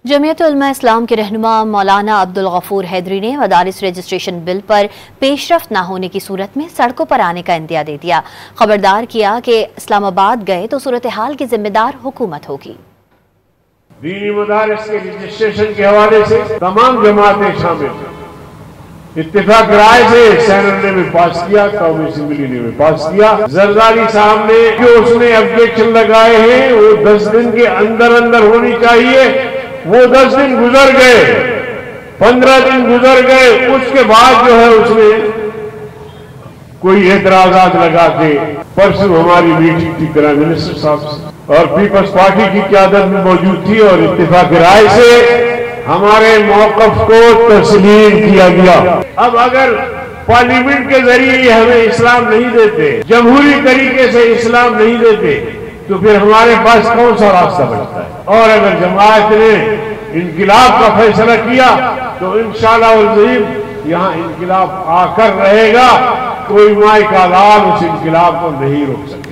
جمعیت علماء اسلام کے رہنما مولانا عبدالغفور حیدری نے مدارس رجسٹریشن بل پر پیش رفت نہ ہونے کی صورت میں سڑکوں پر آنے کا اندیا دے دیا۔ خبردار کیا کہ اسلام آباد گئے تو صورتحال کی ذمہ دار حکومت ہوگی۔ دینی مدارس کے رجسٹریشن کے حوالے سے تمام جماعتیں شامل اتفاق رائے سے سینٹ نے بھی پاس کیا، قومی اسمبلی نے بھی پاس کیا۔ زرداری صاحب نے جو اس نے آبجیکشن لگائے ہیں وہ 10 دن کے اندر ہونی چاہیے، وہ 10 دن گزر گئے، 15 دن گزر گئے، اس کے بعد جو ہے اس نے کوئی اعتراضات لگا کے پرسوں ہماری میٹنگ تھی پرائم منسٹر صاحب سے اور پیپلز پارٹی کی قیادت میں موجود تھی اور اتفاق رائے سے ہمارے موقف کو تسلیم کیا گیا۔ اب اگر پارلیمنٹ کے ذریعے ہمیں اسلام نہیں دیتے، جمہوری طریقے سے اسلام نہیں دیتے، تو پھر ہمارے پاس کون سا راستہ بچتا ہے؟ اور اگر جماعت نے انقلاب کا فیصلہ کیا تو انشاءاللہ العظیم یہاں انقلاب آ کر رہے گا، کوئی مائی کا لال اس انقلاب کو نہیں روک سکے۔